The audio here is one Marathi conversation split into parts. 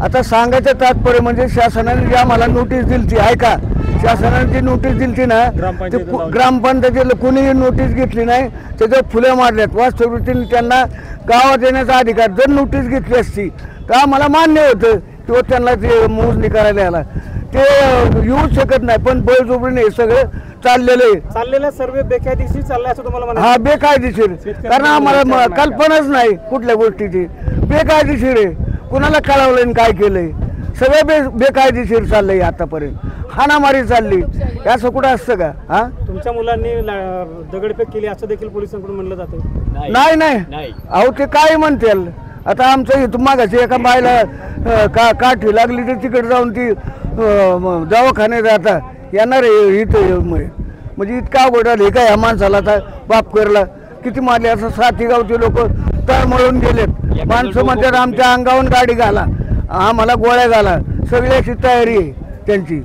आता सांगायचं तात्पर्य म्हणजे शासनाने जी आम्हाला नोटीस दिली आहे का, शासनाने जी नोटीस दिली ना ते ग्रामपंचायतीला कोणीही नोटीस घेतली नाही, त्याच्यावर फुले मारल्यात। वास्तविकतेने त्यांना गावात येण्याचा अधिकार, जर नोटीस घेतली असती तर आम्हाला मान्य होतं किंवा त्यांना ते मोजणी करायला यायला, ते येऊ शकत नाही। पण बळजबरीने हे सगळं चाललेला सर्वे बेकायदेशीर चाललाय असं तुम्हाला म्हणायचं? हा, बेकायदेशीर, कारण आम्हाला कल्पनाच नाही कुठल्या गोष्टीची। बेकायदेशीर आहे, कुणाला कळवलं आणि काय केलंय, सगळं बेकायदेशीर चाललंय आतापर्यंत, हाणामारी चालली, असं कुठं असतं का? हा, तुमच्या मुलांनी दगडफेक केली असं देखील पोलिसांकडून म्हणलं जातं? नाही, अहो ते काय म्हणतील। आता आमचं इथं मागाशी एका बायला काठी लागली तर तिकडे जाऊन ती दवाखान्यात जाता येणार आहे इथं, म्हणजे इतका अवघड हे काय ह्या माणसाला आता बाप करला किती मारले, असं 7 गावचे लोक तळमळून गेलेत। माणसं म्हणतात आमच्या अंगावून गाडी घाला, आम्हाला गोळ्या घाला, सगळ्याची तयारी आहे त्यांची।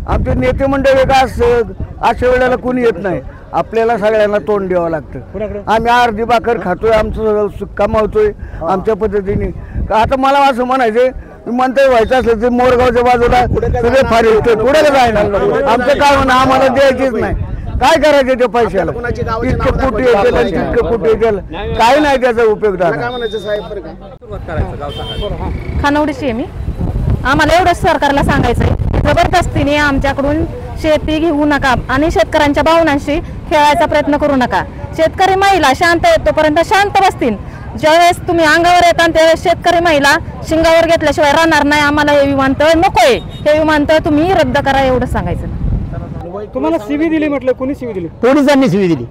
आमचे नेते मंडळी का असं अशा वेळेला कोणी येत नाही, आपल्याला सगळ्यांना तोंड द्यावं लागतं। आम्ही अर्धी भाकर खातोय, आमचं कमावतोय आमच्या पद्धतीने। आता मला असं म्हणायचं, म्हणतोय व्हायचं असलं तर मोरगावच्या बाजूला सगळे फार पुढे जायला आमचं काय म्हणा, आम्हाला द्यायचीच नाही, काय करायचं त्या पैशाला, इतके कुठे येतील तितके कुठे येतील, काही नाही त्याचा उपयोग झाला। खानवडीची आहे मी, आम्हाला एवढंच सरकारला सांगायचंय, जबरदस्तीने आमच्याकडून शेती घेऊ नका आणि शेतकऱ्यांच्या भावनांशी खेळायचा प्रयत्न करू नका। शेतकरी महिला शांत येतोपर्यंत शांत बसतील, ज्यावेळेस तुम्ही अंगावर येता त्यावेळेस शेतकरी महिला शिंगावर घेतल्याशिवाय राहणार नाही। आम्हाला हे विमानतळ नकोय, हे विमानतळ तुम्ही रद्द करा, एवढं सांगायचं। तुम्हाला शिवी दिली म्हटलं, कोणी शिवी दिली? पोलिसांनी शिवी दिली।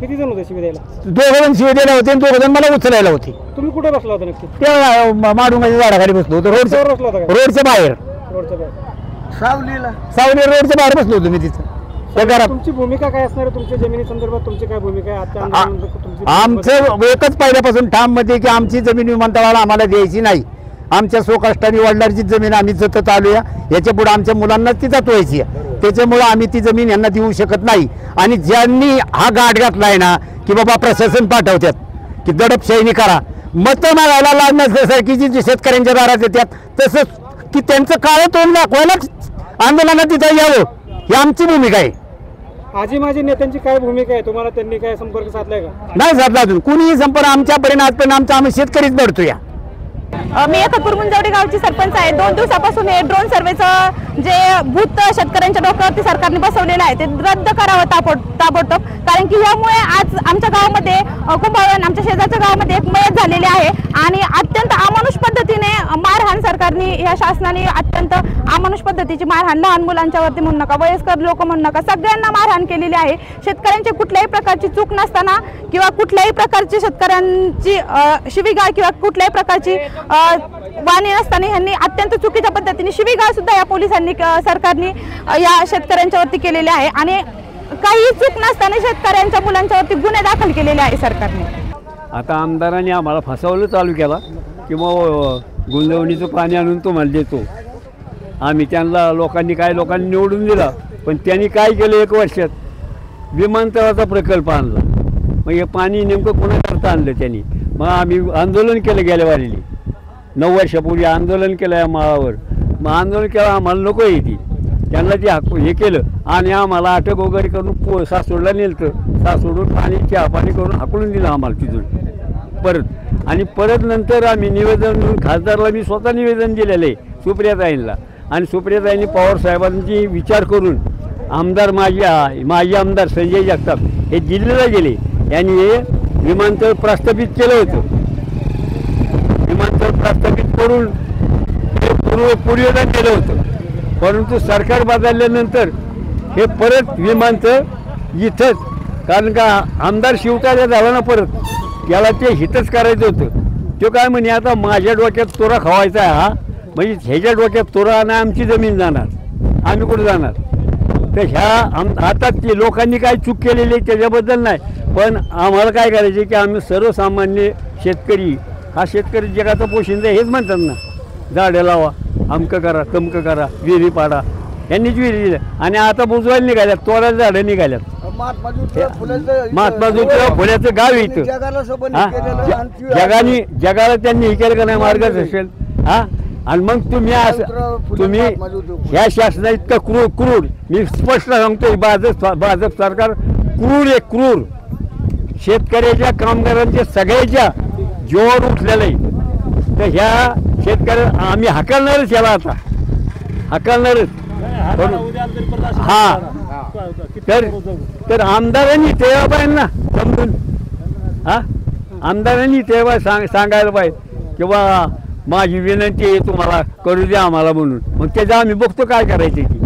किती जण होते शिवी द्यायला? 2 जण शिवी द्यायला होते, 2 जण मला उचलायला होते। तुम्ही कुठे बसला होता नक्की? ते माडुंगाच्या झाडाखाली बसलो होतो, रोडच्या बाहेर, सावली रोडच्या बाहेर बसलो होतो मी तिथं। तुमची भूमिका काय असणार? तुमच्या जमिनी संदर्भात तुमची काय भूमिका आहे? आमचं एकच पहिल्यापासून ठाम मध्ये की आमची जमीन विमानतळाला आम्हाला द्यायची नाही। आमच्या स्वकष्टाने वडिलांची जमीन आम्ही जतत आलोया, याच्या पुढे आमच्या मुलांना ती जतवायची आहे, त्याच्यामुळे आम्ही ती जमीन यांना देऊ शकत नाही। आणि ज्यांनी हा गाठ घातलाय ना की बाबा प्रशासन पाठवतात की दडपशाहीने करा, मतं मागायला लागण्यासारखी जी शेतकऱ्यांच्या दारात येतात, तसंच की त्यांचं काळं तोंड दाखवायलाच आंदोलनात तिथं यावं, ही आमची भूमिका आहे। आजी माझी नेत्यांची काय भूमिका आहे? तुम्हाला त्यांनी काय संपर्क साधलाय का? नाही साधला अजून कुणीही संपर्क आमच्यापर्यंत आजपर्यंत, आम्ही शेतकरीच लढतो या। मी एकतपूर मुंजवडी गावची सरपंच आहे। 2 दिवसापासून हे ड्रोन सर्वेचं जे भूत शेतकऱ्यांच्या डोक्यावरती सरकारने बसवलेलं आहे ते रद्द करावं ताबडतोब, कारण की यामुळे आज आमच्या गावामध्ये कुंभाळवण आमच्या शेजारच्या गावामध्ये एक मयत झालेली आहे आणि अत्यंत अमानुष पद्धतीने मारहाण सरकारने, या शासनाने अत्यंत अमानुष पद्धतीची मारहाण, लहान मुलांच्यावरती म्हणू नका, वयस्कर लोक म्हणू नका, सगळ्यांना मारहाण केलेली आहे। शेतकऱ्यांची कुठल्याही प्रकारची चूक नसताना किंवा कुठल्याही प्रकारची शेतकऱ्यांची शिवीगाळ किंवा कुठल्याही प्रकारची वाणी नसताना ह्यांनी अत्यंत चुकीच्या पद्धतीने शिवीगाळ सुद्धा या पोलिसांनी सरकारने या शेतकऱ्यांच्यावरती केलेले आहे आणि काही चूक नसताना शेतकऱ्यांच्या मुलांच्यावरती गुन्हे दाखल केलेले आहे सरकारने। आता आमदारांनी आम्हाला फसवलं चालू केला की मग गुंजवणीचं पाणी आणून तुम्हाला देतो आम्ही, त्यांना लोकांनी निवडून दिला, पण त्यांनी काय केलं 1 वर्षात विमानतळाचा प्रकल्प आणला। मग हे पाणी नेमकं कोणाकरता आणलं त्यांनी? मग आम्ही आंदोलन केलं गेल्या वारीली, 9 वर्षापूर्वी आंदोलन केलं या माळावर। मग आंदोलन केलं, आम्हाला नको येते, त्यांना ते हे केलं आणि आम्हाला अटक वगैरे करून सासवडला नेलं, सासवडून चहा पाणी करून हाकलून दिलं आम्हाला तिथून परत। आणि परत नंतर आम्ही निवेदन, खासदारला मी स्वतः निवेदन दिलेलं आहे सुप्रियाताईंना, आणि सुप्रियाताईंनी पवार साहेबांची विचार करून आमदार माजी आमदार संजय जगताप हे दिल्लीला गेले, यांनी हे विमानतळ प्रस्थापित केलं होतं। विमानतळ प्रस्थापित करून हे पूर्वयोजन केलं होतं, परंतु सरकार बदलल्यानंतर हे परत विमानतळ इथंच, कारण का आमदार शिवतारे झाला ना परत, त्याला ते हितच करायचं होतं। तो काय म्हणे, आता माझ्या डोक्यात तोरा खवायचा आहे हा, म्हणजे ह्याच्या डोक्यात तोरा आणि आमची जमीन जाणार, आम्ही कुठं जाणार? तर ह्या आता ते लोकांनी काय चूक केलेली आहे त्याच्याबद्दल नाही, पण आम्हाला काय करायचे की आम्ही सर्वसामान्य शेतकरी, हा शेतकरी जगाचा पोशिंदा हेच म्हणतात ना, झाडं लावा, अमकं करा, तमकं करा, विहिरी पाडा, यांनीच विहिरी दिल्या आणि आता बुजवायला निघाल्यात, तोडायला झाडं निघाल्यात। महात्मा ज्योतिराव फुल्याचं गाव इथं, जगाला त्यांनी हे केलं का नाही मार्गदर्शन? हा, आणि मग तुम्ही असं तुम्ही ह्या शासना इतकं क्रूर मी स्पष्ट सांगतोय भाजप सरकार क्रूर आहे क्रूर. शेतकऱ्याच्या कामगारांच्या सगळ्याच्या जोर उठलेलं आहे. तर ह्या शेतकऱ्या आम्ही हकलणारच याला आता हकलणारच. हा तर आमदारांनी तेव्हा पाहिजे ना समजून. हा आमदारांनी तेव्हा सांगायला पाहिजे किंवा माझी विनंती आहे तुम्हाला करू द्या आम्हाला म्हणून. मग त्याचं आम्ही बघतो काय करायचं.